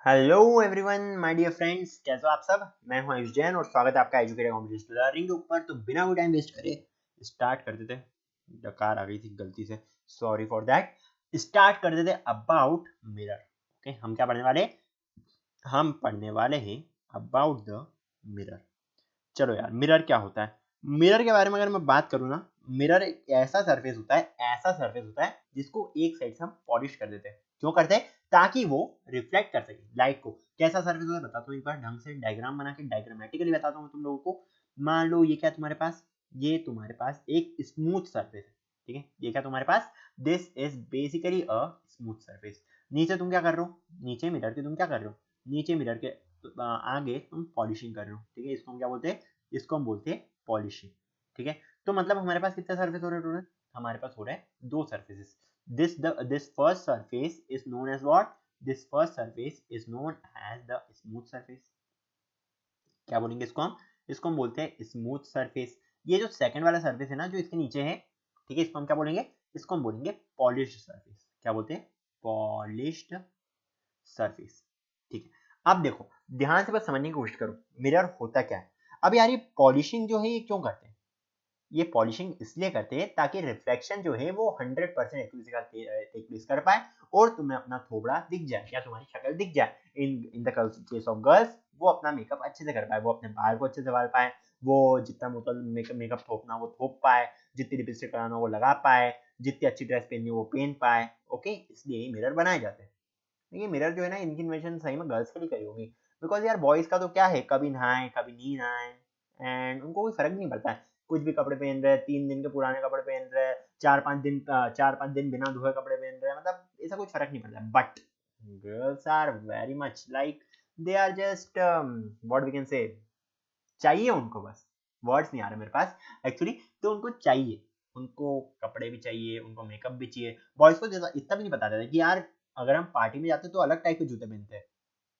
Hello everyone my dear friends, कैसे हो आप सब। मैं हूं आयुष जैन और स्वागत है आपका एजुकेटेड कॉम्पिटिशन लर्निंग के ऊपर। तो बिना कोई टाइम वेस्ट करे स्टार्ट कर देते। डकार आ गई थी गलती से, सॉरी फॉर दैट। स्टार्ट कर देते अबाउट मिरर। ओके, हम क्या पढ़ने वाले? हम पढ़ने वाले हैं अबाउट द मिरर। चलो यार, मिरर क्या होता है? मिरर के बारे में अगर मैं बात करूँ ना, मिरर एक ऐसा सरफेस होता है, जिसको एक साइड से हम पॉलिश कर देते हैं। क्यों करते हैं? ताकि वो रिफ्लेक्ट कर सके लाइट को। कैसा सरफेस होता है बताता हूँ एक बार ढंग से डायग्राम बना के, डायग्रामेटिकली बताता हूँ तुम लोगों को। मान लो ये क्या तुम्हारे पास, ये तुम्हारे पास एक स्मूथ सरफेस है। ठीक है, ये क्या तुम्हारे पास? This is basically a smooth surface. नीचे तुम क्या कर रहे हो? नीचे मिरर के तुम क्या कर रहे हो? नीचे मिरर के आगे तुम पॉलिशिंग कर रहे हो। ठीक है, इसको हम क्या बोलते हैं? इसको हम बोलते हैं पॉलिशिंग। ठीक है, तो मतलब हमारे पास कितने सरफेस हो रहे हैं टोटल? हमारे पास हो रहे हैं दो surfaces. This first surface is known as what? This first surface is known as the smooth surface. क्या बोलेंगे इसको हम? इसको हम बोलते हैं स्मूथ सरफेस। ये जो सेकंड वाला सरफेस है ना, जो इसके नीचे है, ठीक है, इसको हम क्या बोलेंगे? इसको हम बोलेंगे पॉलिश्ड सरफेस। क्या बोलते हैं? Polished surface. ठीक है, अब देखो, ध्यान से बस समझने की कोशिश करो मिरर होता क्या है। अब यार, ये पॉलिशिंग जो है ये क्यों करते हैं? ये पॉलिशिंग इसलिए करते हैं ताकि रिफ्लेक्शन जो है वो 100% एक्यूरेसी का टेक प्लेस कर पाए और तुम्हें अपना थोबड़ा दिख जाए या तुम्हारी शक्ल दिख जाए। In the case of girls, वो अपना मेकअप अच्छे से कर पाए, वो अपने बाल को अच्छे से बाल पाए, वो जितना मतलब मेकअप थोपना वो थोप पाए, जितनी लिपस्टिक लगाना वो लगा पाए, जितनी अच्छी ड्रेस पहननी वो पहन पाए। ओके, इसलिए मिरर बनाए जाते हैं। ये मिरर जो है ना, इनकी इन्वेंशन सही में गर्ल्स के लिए करी होगी। बिकॉज यार बॉयज का तो क्या है, कभी नहाए कभी नहीं नहाए, एंड उनको कोई फर्क नहीं पड़ता है। कुछ भी कपड़े पहन रहे हैं, 3 दिन के पुराने कपड़े पहन रहे हैं, 4-5 दिन बिना धोए कपड़े पहन रहे हैं, मतलब ऐसा कुछ फर्क नहीं पड़ता है। But girls are very much like, they are just what we can say, चाहिए उनको बस, वर्ड्स नहीं आ रहे मेरे पास एक्चुअली। तो उनको चाहिए, उनको कपड़े भी चाहिए, उनको मेकअप भी चाहिए। बॉयज को इतना भी नहीं बताते थे कि यार, अगर हम पार्टी में जाते तो अलग टाइप के जूते पहनते हैं,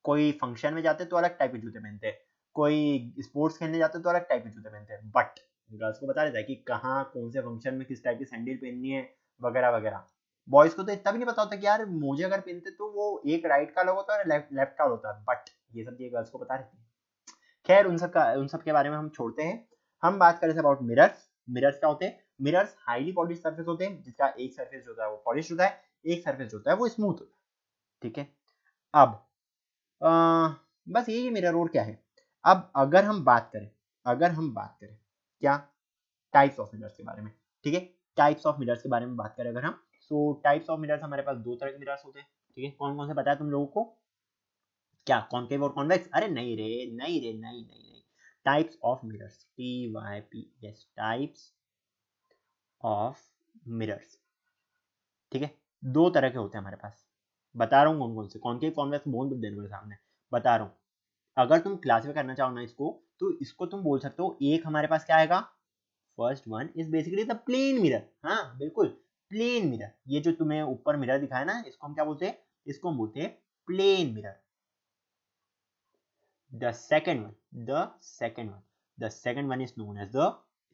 कोई फंक्शन में जाते तो अलग टाइप के जूते पहनते हैं, कोई स्पोर्ट्स खेलने जाते तो अलग टाइप के जूते पहनते हैं। बट गर्ल्स को बता देता है कि कहाँ कौन से फंक्शन में किस टाइप की सैंडल पहननी है, वगैरह वगैरह। बॉयज को तो इतना भी नहीं पता होता कि यार मोजे अगर पहनते तो वो एक राइट का अलग होता है और लेफ्ट का होता है। बट ये सब ये गर्ल्स को पता रहती है। खैर, उन सब के बारे में हम छोड़ते हैं। हम बात करें अबाउट मिरर्स। मिरर्स क्या होते हैं? मिरर्स हाईली पॉलिश सरफेस होते हैं, जिसका एक सरफेस जो होता है वो पॉलिश होता है, एक सरफेस जो होता है वो स्मूथ होता है। ठीक है, अब बस यही मिरर और क्या है। अब अगर हम बात करें क्या, टाइप्स ऑफ मिरर्स के बारे में। ठीक है, टाइप्स ऑफ मिरर्स के बारे में बात करें अगर हम, सो टाइप्स ऑफ मिरर्स हमारे पास दो तरह के मिरर्स होते हैं। ठीक है, कौन कौन से पता है तुम लोगों को? क्या कॉन्केव और कॉन्वेक्स? अरे नहीं रे, नहीं रे, नहीं नहीं नहीं। Types of mirrors, TYPS, types of mirrors. ठीक है, दो तरह के होते हैं हमारे पास। बता रहा हूँ कौन कौन से, कॉन्केव कॉन्वेक्स बोल दो देने मेरे सामने, बता रहा हूँ। अगर तुम क्लासीफाई करना चाहो ना इसको, तो इसको तुम बोल सकते हो, एक हमारे पास क्या आएगा? First one is basically the plane mirror. हाँ बिल्कुल, प्लेन मिरर। ये जो तुम्हें ऊपर मिरर दिखाया ना, इसको हम क्या बोलते हैं? इसको हम बोलते हैं plane mirror. The second one is known as the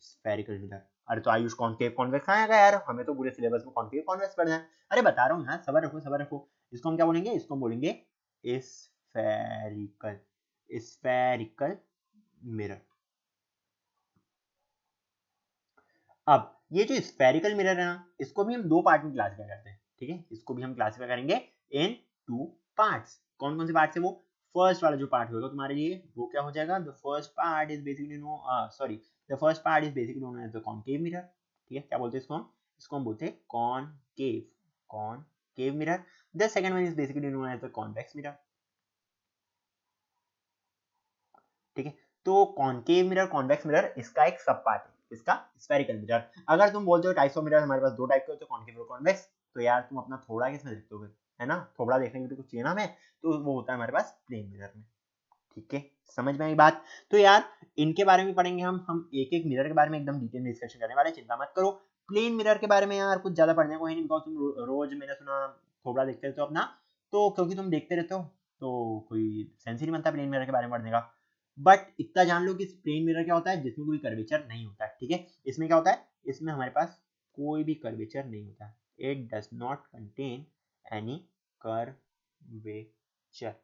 spherical mirror. अरे तो आयुष कॉन्केव कॉन्वेक्स आएगा यार, हमें तो पूरे सिलेबस में कॉन्केव कॉन्वेक्स पढ़ना है। अरे बता रहा हूँ यार, सबर रखो सबर रखो। इसको हम क्या बोलेंगे? इसको हम बोलेंगे स्फेरिकल, स्फेरिकल मिरर। अब ये जो स्फेरिकल मिरर है ना, इसको भी हम दो पार्ट में क्लासिफाई करते हैं। ठीक है, इसको भी हम क्लासिफाई करेंगे इन टू पार्ट्स। कौन कौन से पार्ट है वो? फर्स्ट वाला जो पार्ट होगा तुम्हारे लिए, वो क्या हो जाएगा? The first part is basically the first part is basically known as the concave mirror. ठीक है, क्या बोलते हैं इसको हम? इसको हम बोलते हैं concave, concave mirror. The second one is basically known as the convex mirror. ठीक है, तो कॉनकेव मिरर, कॉन्वेक्स मिरर, इसका एक सब पार्ट है, इसका स्फेरिकल मिरर। अगर तुम बोलते हो टाइप्स ऑफ मिरर हमारे पास दो टाइप के होते हैं, कॉनकेव और कॉन्वेक्स, तो यार तुम अपना थोड़ा किसमें देखते हो फिर? है ना, थोड़ा देखने के लिए कुछ चाहिए ना हमें, तो वो होता है हमारे पास प्लेन मिरर में। ठीक है, समझ में आई बात? तो यार इनके बारे में पढ़ेंगे हम एक एक मिरर के बारे में एकदम डिटेल में डिस्कशन करने वाले, चिंता मत करो। प्लेन मिरर के बारे में यार कुछ ज्यादा पढ़ने को है नहीं, बिकॉज तुम रोज, मैंने सुना, थोड़ा देखते रहते हो अपना, तो क्योंकि तुम देखते रहते हो तो कोई सेंस ही नहीं बनता प्लेन मिरर के बारे में पढ़ने का। बट इतना जान लो कि प्लेन मिरर क्या होता है? जिसमें कोई कर्वेचर नहीं होता है। ठीक है, इसमें क्या होता है? इसमें हमारे पास कोई भी कर्वेचर नहीं होता है। It does not contain any curvature.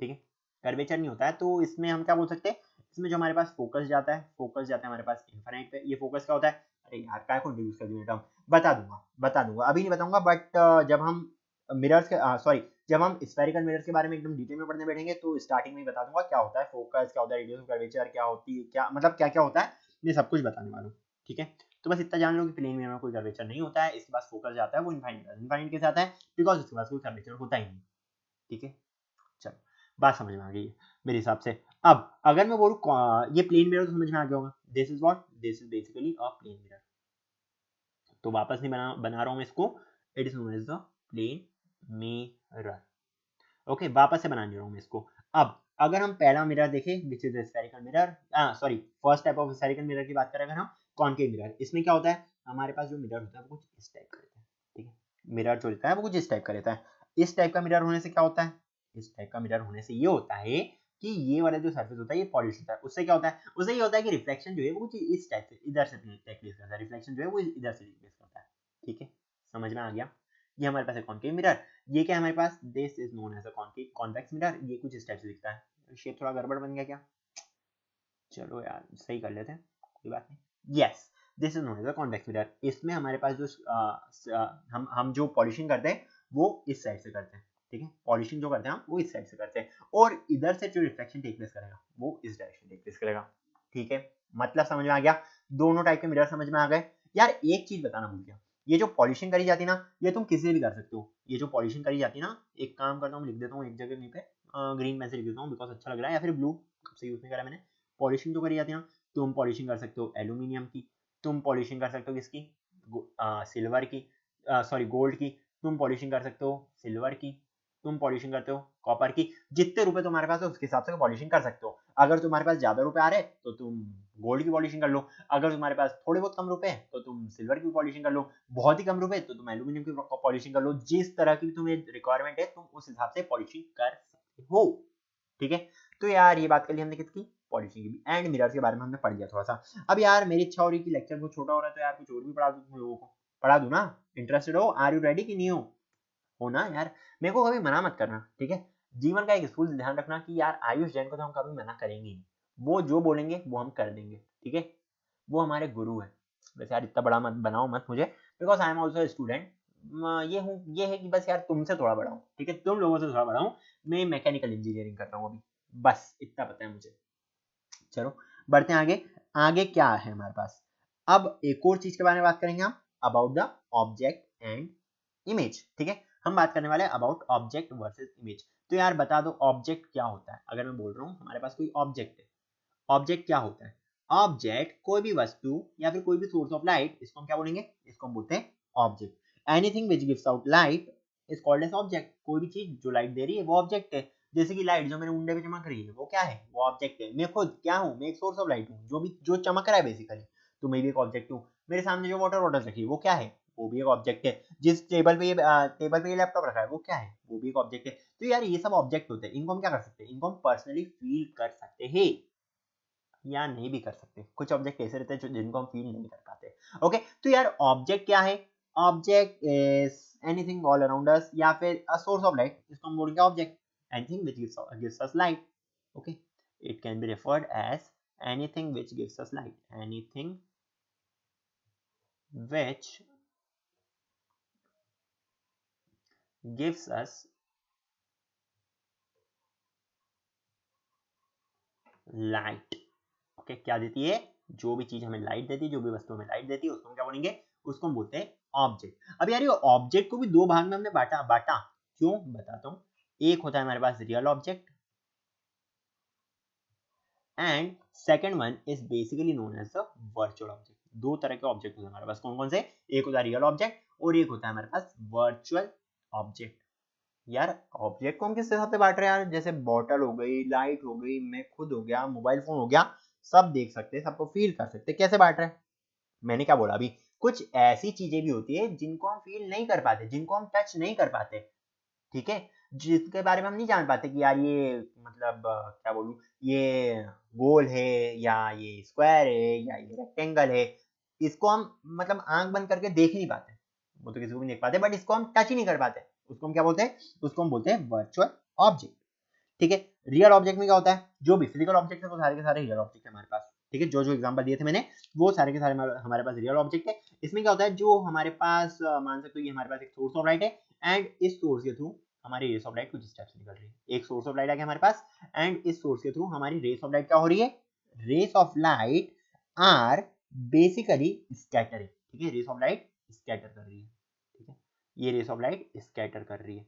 ठीक है, कर्वेचर नहीं होता है। तो इसमें हम क्या बोल सकते हैं, इसमें जो हमारे पास फोकस जाता है हमारे पास इनफाइनाइट पे। ये फोकस क्या होता है, अरे यार काय को इंट्रोड्यूस कर दिया, बता दूंगा अभी नहीं बताऊंगा, बट जब हम मिरर्स के सॉरी जब हम स्फेरिकल मिरर्स के बारे में एकदम डिटेल में पढ़ने बैठेंगे तो स्टार्टिंग में ही बता दूंगा क्या होता है फोकस, क्या होता है रेडियस ऑफ कर्वेचर, क्या होती है, क्या मतलब क्या क्या होता है, ये सब कुछ बताने वाला हूँ। ठीक है, तो बस इतना जान लो कि प्लेन मिरर में कोई कर्वेचर नहीं होता है, इसके पास फोकस जाता है वो इनफाइनाइट के साथ है, बिकॉज इसके पास कोई कर्वेचर होता ही नहीं। ठीक है, चलो बात समझ में आ गई है मेरे हिसाब से। अब अगर मैं बोलूँ ये प्लेन मिरर तो समझ में आ गया होगा, this is what, this is basically a plane mirror. तो वापस नहीं बना रहा हूं मैं इसको, it is known as the plane mirror. Okay, वापस से बना नहीं रहा हूं मैं इसको। अब अगर हम पहला मिरर देखें which is spherical mirror, sorry first type of spherical mirror की बात करें अगर हम, कॉनकेव मिरर, इसमें क्या होता है, हमारे पास जो मिरर होता है वो कुछ इस टाइप का रहता है। ठीक है, मिरर जो रहता है वो कुछ इस टाइप का रहता है। इस टाइप का मिरर होने से क्या होता है, इस टाइप का मिरर होने से ये होता है कि ये वाला जो सरफेस होता है ये पॉलिश होता है। उससे क्या होता है, उससे ये होता है कि रिफ्लेक्शन जो है वो कुछ इस टाइप से इधर से टेक्निक करता है, रिफ्लेक्शन जो है वो इधर से टेक्निक करता है। ठीक है, समझ में आ गया। ये हमारे पास है कॉनकेव मिरर। ये क्या है हमारे पास, this is known as a concave convex mirror. ये कुछ इस टाइप से दिखता है। शेप थोड़ा गड़बड़ बन गया क्या, चलो यार सही कर लेते हैं, कोई बात नहीं। Yes, this is known as a convex mirror. इसमें हमारे पास जो हम जो पॉलिशिंग करते हैं वो इस साइड से करते हैं। ठीक है, पॉलिशिंग जो करते हैं हम वो इस साइड से करते हैं, और इधर से जो रिफ्लेक्शन टेक प्लेस करेगा वो इस डायरेक्शन टेक प्लेस करेगा। ठीक है, मतलब समझ में आ गया, दोनों टाइप के मिरर समझ में आ गए। यार एक चीज बताना भूल गया, ये जो पॉलिशिंग करी जाती है ना, ये तुम किसी से भी कर सकते हो। ये जो पॉलिशिंग करी जाती है ना, एक काम करता हूँ लिख देता हूँ एक जगह वहीं पे, ग्रीन पेन से लिख देता हूँ बिकॉज अच्छा लग रहा है, या फिर ब्लू से यूज नहीं करा मैंने। पॉलिशिंग जो करी जाती है ना, तुम पॉलिशिंग कर सकते हो एल्यूमिनियम की, तुम पॉलिशिंग कर सकते हो किसकी, सिल्वर की, सॉरी गोल्ड की, तुम पॉलिशिंग कर सकते हो सिल्वर की, तुम पॉलिशिंग करते हो कॉपर की। जितने रुपए तुम्हारे पास है उसके हिसाब से पॉलिशिंग कर सकते हो। अगर तुम्हारे पास ज्यादा रुपए आ रहे हैं तो तुम गोल्ड की पॉलिशिंग कर लो, अगर तुम्हारे पास थोड़े बहुत कम रुपए हैं तो तुम सिल्वर की पॉलिशिंग कर लो, बहुत ही कम रुपए तो तुम एल्यूमिनियम की पॉलिशिंग कर लो। जिस तरह की तुम्हें रिक्वायरमेंट है तुम उस हिसाब से पॉलिशिंग कर सकते हो। ठीक है, तो यार ये बात कर ली हमने किसकी, पॉलिशिंग की भी, एंड मिरर्स के बारे में हमने पढ़ लिया थोड़ा सा। अब यार मेरी इच्छा हो रही है कि लेक्चर को छोटा हो रहा है तो यार कुछ और भी पढ़ा दूं तुम लोगों को, पढ़ा दूं ना, इंटरेस्टेड हो, आर यू रेडी कि नहीं हो ना यार, मेरे को कभी मना मत करना। ठीक है, जीवन का एक स्कूल ध्यान रखना कि यार आयुष जैन को तो हम कभी मना करेंगे नहीं, वो जो बोलेंगे वो हम कर देंगे। ठीक है, वो हमारे गुरु है। वैसे यार इतना बड़ा मत बनाओ मत मुझे, because I am also student. ये है कि बस यार तुमसे थोड़ा बड़ा हूँ, ठीक है, तुम लोगों से थोड़ा बड़ा हूँ। मैं मैकेनिकल इंजीनियरिंग कर रहा हूँ अभी, बस इतना पता है मुझे। चलो बढ़ते हैं आगे। आगे क्या है हमारे पास, अब एक और चीज के बारे में बात करेंगे हम, about the object and image. ठीक है, हम बात करने वाले हैं अबाउट ऑब्जेक्ट वर्सेस इमेज। तो यार बता दो ऑब्जेक्ट क्या होता है। अगर मैं बोल रहा हूँ हमारे पास कोई ऑब्जेक्ट है, ऑब्जेक्ट क्या होता है, ऑब्जेक्ट कोई भी वस्तु या फिर कोई भी सोर्स ऑफ लाइट, इसको हम क्या बोलेंगे, इसको हम बोलते हैं object. Anything which gives out light is called as object. कोई भी चीज जो लाइट दे रही है वो ऑब्जेक्ट है। जैसे कि लाइट जो मेरे मुंडे पे चमक रही है वो क्या है, वो ऑब्जेक्ट है। मैं खुद क्या हूँ, मैं एक सोर्स ऑफ लाइट हूँ, जो भी जो चमक रहा है बेसिकली, तो मैं भी एक ऑब्जेक्ट हूँ। मेरे सामने जो वाटर बॉटल रखी है वो क्या है, वो भी एक ऑब्जेक्ट है। जिस टेबल पे ये लैपटॉप रखा है वो क्या है, वो भी एक ऑब्जेक्ट है। तो यार ये सब ऑब्जेक्ट होते हैं, इनको हम क्या कर सकते हैं, इनको हम पर्सनली फील कर सकते हैं या नहीं भी कर सकते। कुछ ऑब्जेक्ट ऐसे रहते हैं जिनको हम फील नहीं कर पाते। ओके, तो यार ऑब्जेक्ट क्या है, object is anything all around us, या फिर अ सोर्स ऑफ लाइट, इसको हम बोलेंगे object. Anything which gives us light. Okay, it can be referred as anything which gives us light, anything which gives us light. Okay, क्या देती है, जो भी चीज हमें लाइट देती है, जो भी वस्तु हमें लाइट देती है उसको हम क्या बोलेंगे, उसको हम बोलते हैं ऑब्जेक्ट। अब यार ये ऑब्जेक्ट को भी दो भाग में हमने बांटा बांटा क्यों बताता हूँ। एक होता है हमारे पास real object and second one is basically known as the virtual object. दो तरह के ऑब्जेक्ट होते हैं हमारे पास, कौन कौन से, एक होता है रियल ऑब्जेक्ट और एक होता है हमारे पास वर्चुअल ऑब्जेक्ट। यार ऑब्जेक्ट को हम किस हिसाब से बांट रहे हैं यार, जैसे बॉटल हो गई, लाइट हो गई, मैं खुद हो गया, मोबाइल फोन हो गया, सब देख सकते हैं, सबको फील कर सकते हैं। कैसे बांट रहे हैं, मैंने क्या बोला अभी, कुछ ऐसी चीजें भी होती है जिनको हम फील नहीं कर पाते, जिनको हम टच नहीं कर पाते। ठीक है, जिसके बारे में हम नहीं जान पाते कि यार ये मतलब क्या बोलूं, ये गोल है या ये स्क्वायर है या ये रेक्टेंगल है, इसको हम मतलब आंख बंद करके देख नहीं पाते, वो तो किसी को भी नहीं देख पाते, बट इसको हम टच ही नहीं कर पाते, उसको हम क्या बोलते हैं, उसको हम बोलते हैं वर्चुअल ऑब्जेक्ट। ठीक है। रियल ऑब्जेक्ट में क्या होता है, जो भी फिजिकल ऑब्जेक्ट है वो सारे के सारे रियल ऑब्जेक्ट है हमारे पास, ठीक है। जो जो एग्जांपल दिए थे मैंने वो सारे के सारे हमारे पास रियल ऑब्जेक्ट है। इसमें क्या होता है, जो हमारे पास मान सकते हो ये हमारे पास एक सोर्स ऑफ लाइट है एंड इस सोर्स के थ्रू हमारी रेस ऑफ लाइट कुछ स्टेप से निकल रही है। एक सोर्स ऑफ लाइट आ गया हमारे पास एंड इस सोर्स के थ्रू हमारी रेस ऑफ लाइट क्या हो रही है, rays of light are basically scattering, ठीक है। रेस ऑफ लाइट स्कैटर कर रही है, ठीक है। ये रेस ऑफ लाइट स्कैटर कर रही है।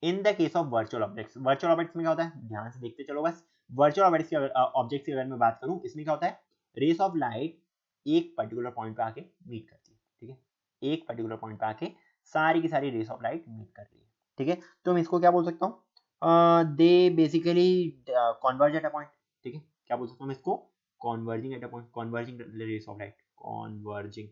In the case of virtual objects, virtual objects में क्या होता है, ध्यान से देखते चलो बस। वर्चुअल ऑब्जेक्ट्स की अगर मैं बात करूं, इसमें क्या होता है, रेस ऑफ लाइट एक पर्टिकुलर पॉइंट पे आके मीट करती है, ठीक है। एक पर्टिकुलर पॉइंट पे आके सारी की सारी रेस ऑफ लाइट मीट कर रही है, ठीक है। तो मैं इसको क्या बोल सकता हूँ, they basically converge at a point, ठीक है। क्या बोल सकता हूँ मैं इसको, converging at a point, converging rays of light, converging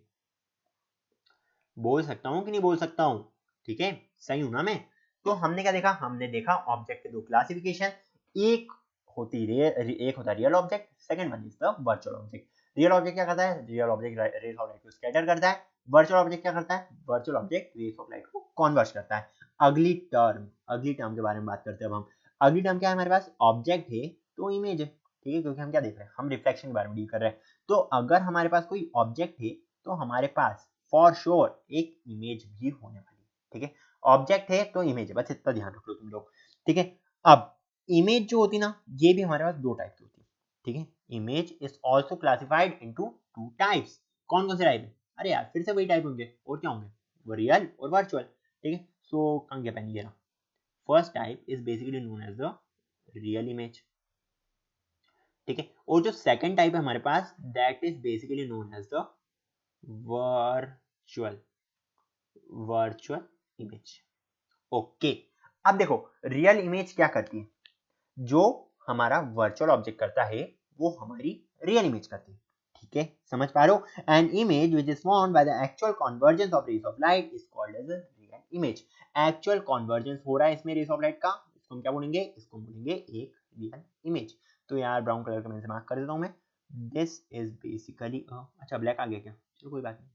बोल सकता हूँ कि नहीं बोल सकता हूँ, ठीक है। सही हूं ना मैं। तो हमने क्या देखा, हमने देखा ऑब्जेक्ट के दो क्लासिफिकेशन, एक एक होता है real object, second one is the virtual object. Real object क्या करता है, real object rays of light को स्कैटर करता है। वर्चुअल ऑब्जेक्ट क्या करता है, virtual object rays of light को कन्वर्ज करता है। अगली टर्म के बारे में बात करते हैं अब हम। अगली टर्म क्या है हमारे पास, ऑब्जेक्ट है तो इमेज है, ठीक है। क्योंकि हम क्या देख रहे हैं, हम रिफ्लेक्शन के बारे में डील कर रहे हैं। तो अगर हमारे पास कोई ऑब्जेक्ट है तो हमारे पास फॉर श्योर एक इमेज भी होने वाली है, ठीक है। ऑब्जेक्ट है तो इमेज है, बस इतना ध्यान रख लो तुम लोग, ठीक है। अब इमेज जो होती ना, ये भी हमारे पास दो टाइप की होती है, ठीक है। Image is also classified into two types. कौन कौन से टाइप है, अरे यार फिर से वही टाइप होंगे, और क्या होंगे, वो रियल और वर्चुअल, ठीक है। सो कहाँ गया पेन, ये रहा। First type is basically known as the real image, ठीक है। और जो सेकंड टाइप है हमारे पास, that is basically known as the virtual virtual image, okay. अब देखो रियल इमेज क्या करती है, जो हमारा वर्चुअल ऑब्जेक्ट करता है वो हमारी रियल इमेज करती है, ठीक है। समझ पा रहे हो। An image which is formed by the actual convergence of rays of light is called as a real image. Actual convergence हो रहा है इसमें रेज ऑफ लाइट का, इसको हम क्या बोलेंगे, इसको बोलेंगे एक रियल इमेज। तो यार ब्राउन कलर का मैं मार्क कर देता हूं मैं। दिस इज बेसिकली, अच्छा ब्लैक आ गया क्या, चलो कोई बात नहीं।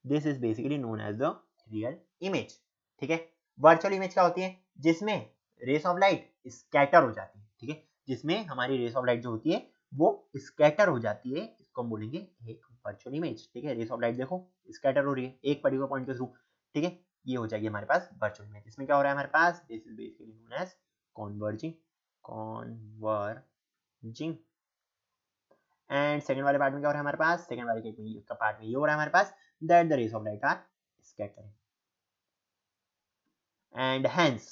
This is basically known as the real image, ठीक है। वर्चुअल इमेज क्या होती है, जिसमें रेस ऑफ लाइट स्कैटर हो जाती है, ठीक है। जिसमें हमारी रेस ऑफ लाइट जो होती है वो स्कैटर हो जाती है, इसको हम बोलेंगे एक वर्चुअल इमेज, ठीक है। रेस ऑफ लाइट देखो स्कैटर हो रही है एक पर्टिकुलर पॉइंट के थ्रू, ठीक है। ये हो जाएगी हमारे पास वर्चुअल इमेज। इसमें क्या हो रहा है हमारे पास, this is basically known as converging converging. And second वाले पार्ट में क्या हो रहा है हमारे पास, सेकंड वाले के पार्ट में ये हो रहा है हमारे पास, that the rays of light are scattering and hence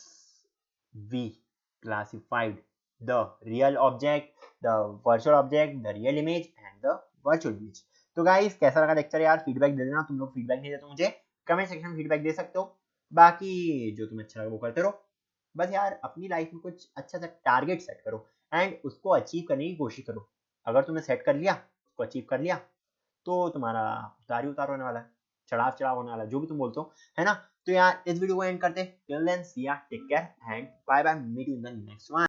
we classified the real object, the virtual object, the real image and the virtual image. तो गाइस कैसा लगा लेक्चर यार, फीडबैक दे देना। तुम लोग फीडबैक नहीं देते तो मुझे कमेंट सेक्शन में फीडबैक दे सकते हो। बाकी जो तुम्हें अच्छा लगा वो करते रहो। बस यार अपनी लाइफ में कुछ अच्छा सा टारगेट सेट करो एंड उसको अचीव करने की कोशिश करो। अगर तुमने सेट कर लिया, उसको अचीव कर लिया, तो तुम्हारा उतार ही उतार होने वाला है, चढ़ाव चढ़ाव होने वाला है, जो भी तुम बोलते हो, है ना। तो यार इस वीडियो को एंड करते हैं। Till then see ya, take care and bye bye, meet you in the next one.